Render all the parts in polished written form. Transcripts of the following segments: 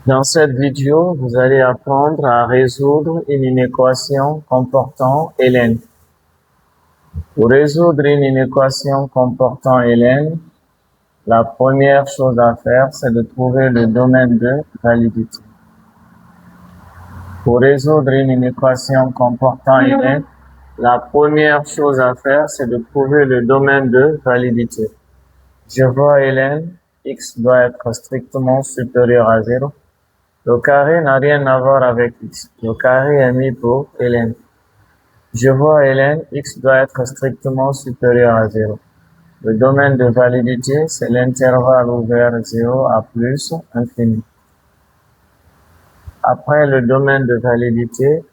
Dans cette vidéo, vous allez apprendre à résoudre une équation comportant ln. Pour résoudre une équation comportant ln, la première chose à faire, c'est de trouver le domaine de validité. Pour résoudre une équation comportant ln, la première chose à faire, c'est de trouver le domaine de validité. Je vois ln, x doit être strictement supérieur à 0. Le carré n'a rien à voir avec x. Le carré est mis pour ln. Je vois ln, x doit être strictement supérieur à 0. Le domaine de validité, c'est l'intervalle ouvert 0 à plus infini. Après le domaine de validité,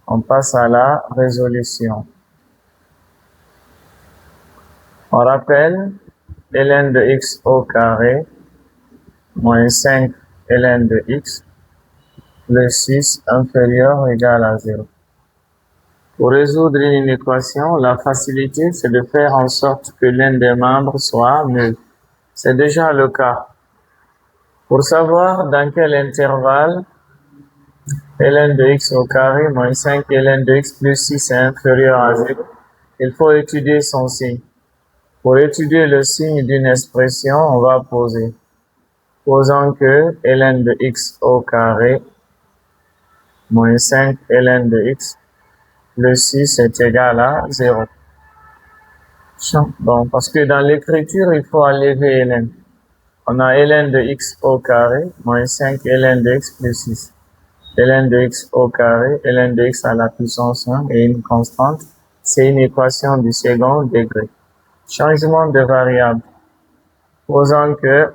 on passe à la résolution. On rappelle ln de x au carré moins 5 ln de x plus 6 inférieur ou égal à 0. Pour résoudre une équation, la facilité, c'est de faire en sorte que l'un des membres soit nul. C'est déjà le cas. Pour savoir dans quel intervalle ln de x au carré moins 5 ln de x plus 6 est inférieur à 0, il faut étudier son signe. Pour étudier le signe d'une expression, on va poser. Posons que ln de x au carré moins 5 ln de x plus 6 est égal à 0. Bon, parce que dans l'écriture, il faut enlever ln. On a ln de x au carré moins 5 ln de x plus 6. Ln de x au carré, ln de x à la puissance 1 et une constante, c'est une équation du second degré. Changement de variable. Posons que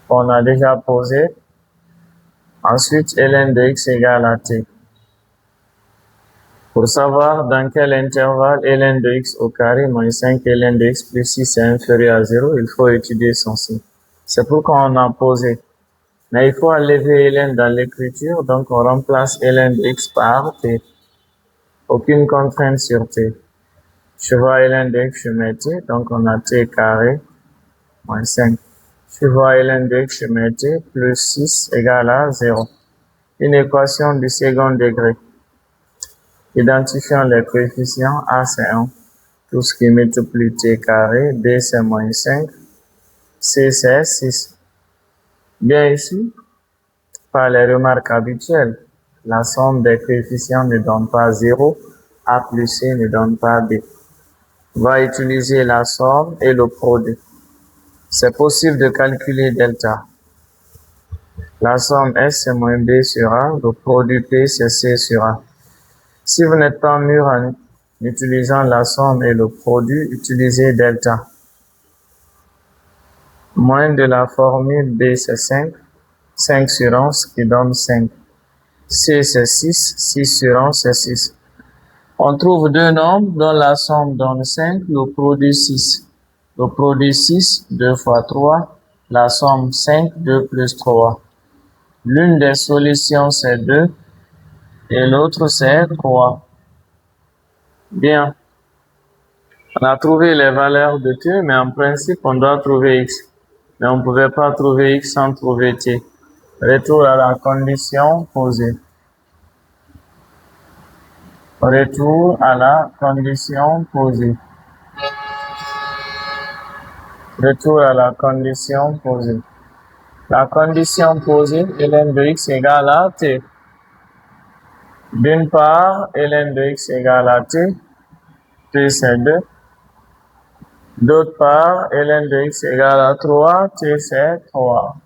on a déjà posé. Ensuite, ln de x égale à t. Pour savoir dans quel intervalle ln de x au carré moins 5 ln de x plus 6 est inférieur à 0, il faut étudier son signe. C'est pourquoi on a posé. Mais il faut enlever ln dans l'écriture, donc on remplace ln de x par t. Aucune contrainte sur t. Je vois ln de x, je mets t, donc on a t carré moins 5. Je vois ln de x, je mets t plus 6 égale à 0. Une équation du second degré. Identifions les coefficients. A c'est 1. Tout ce qui multiplie t carré. B c'est moins 5. C c'est 6. Bien ici, par les remarques habituelles, la somme des coefficients ne donne pas 0. A plus C ne donne pas B. On va utiliser la somme et le produit. C'est possible de calculer delta. La somme S c'est moins B sur A. Le produit P c'est C sur A. Si vous n'êtes pas mûr en utilisant la somme et le produit, utilisez delta. Moins de la formule B c'est 5. 5 sur 11 qui donne 5. C c'est 6. 6 sur 11 c'est 6. On trouve deux nombres dont la somme donne 5, le produit 6. Le produit 6, 2 fois 3. La somme 5, 2 plus 3. L'une des solutions c'est 2 et l'autre c'est 3. Bien. On a trouvé les valeurs de t, mais en principe, on doit trouver x. Mais on ne pouvait pas trouver x sans trouver t. Retour à la condition posée. Retour à la condition posée. Retour à la condition posée. La condition posée, ln de x égale à t. D'une part, ln de x égale à t. T c'est 2. D'autre part, ln de x égale à 3. T c'est 3.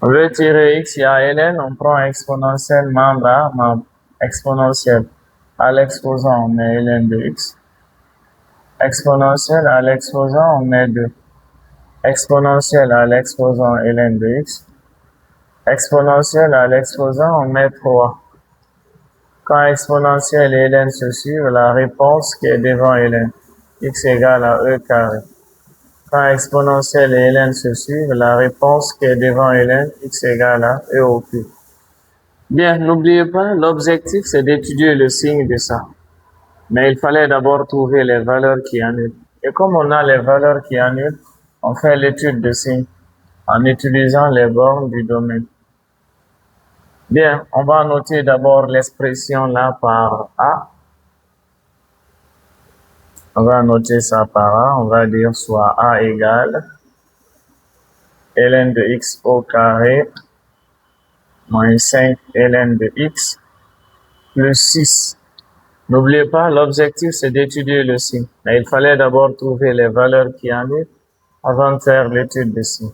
On veut tirer x, il y a ln, on prend exponentielle membre à membre. Exponentielle. À l'exposant, on met ln de x. Exponentielle à l'exposant, on met 2. Exponentielle à l'exposant, ln de x. Exponentielle à l'exposant, on met 3. Quand exponentielle et ln se suivent, la réponse qui est devant ln, x égale à e carré. Quand exponentielle et ln se suivent, la réponse qui est devant ln, x égale à e au cube. Bien, n'oubliez pas, l'objectif c'est d'étudier le signe de ça. Mais il fallait d'abord trouver les valeurs qui annulent. Et comme on a les valeurs qui annulent, on fait l'étude de signe. en utilisant les bornes du domaine. Bien, on va noter d'abord l'expression là par A. On va noter ça par A. On va dire soit A égale ln de x au carré moins 5 ln de x plus 6. N'oubliez pas, l'objectif c'est d'étudier le signe. Mais il fallait d'abord trouver les valeurs qui annulent avant de faire l'étude de signe.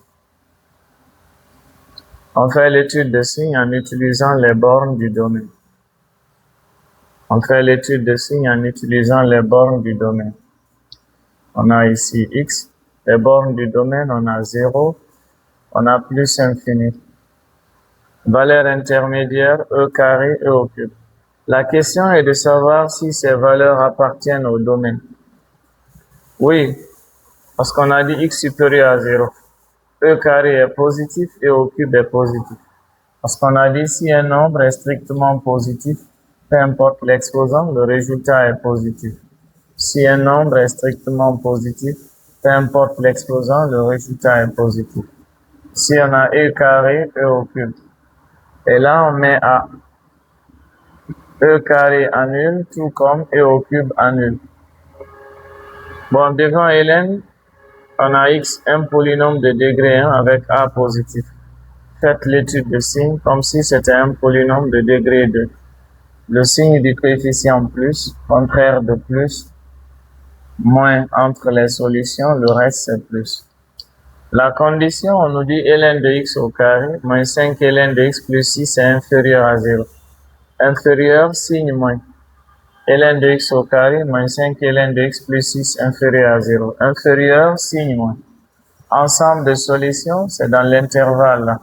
On fait l'étude de signe en utilisant les bornes du domaine. On fait l'étude de signe en utilisant les bornes du domaine. On a ici x. Les bornes du domaine, on a 0. On a plus infini. Valeur intermédiaire, e carré, e au cube. La question est de savoir si ces valeurs appartiennent au domaine. Oui, parce qu'on a dit x supérieur à 0. E carré est positif et au cube est positif. Parce qu'on a dit si un nombre est strictement positif, peu importe l'exposant, le résultat est positif. Si un nombre est strictement positif, peu importe l'exposant, le résultat est positif. Si on a e carré, e au cube. Et là, on met a. E carré annule, tout comme e au cube annule. Bon, devant ln, on a x, un polynôme de degré 1 avec a positif. Faites l'étude de signe comme si c'était un polynôme de degré 2. Le signe du coefficient plus, contraire de plus, moins entre les solutions, le reste c'est plus. La condition, on nous dit ln de x au carré, moins 5 ln de x plus 6 est inférieur à 0. Inférieur, signe moins. ln de x au carré, moins 5 ln de x plus 6 inférieur à 0. Inférieur, signe moins. Ensemble de solutions, c'est dans l'intervalle là.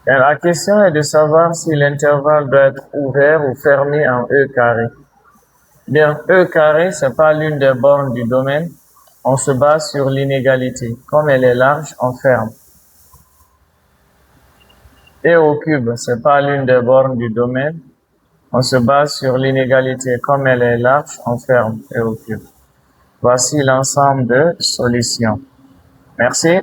Et la question est de savoir si l'intervalle doit être ouvert ou fermé en E carré. Bien, E carré, c'est pas l'une des bornes du domaine. On se base sur l'inégalité. Comme elle est large, on ferme. Et au cube, c'est pas l'une des bornes du domaine. On se base sur l'inégalité. Comme elle est large, on ferme et au cube. Voici l'ensemble de solutions. Merci.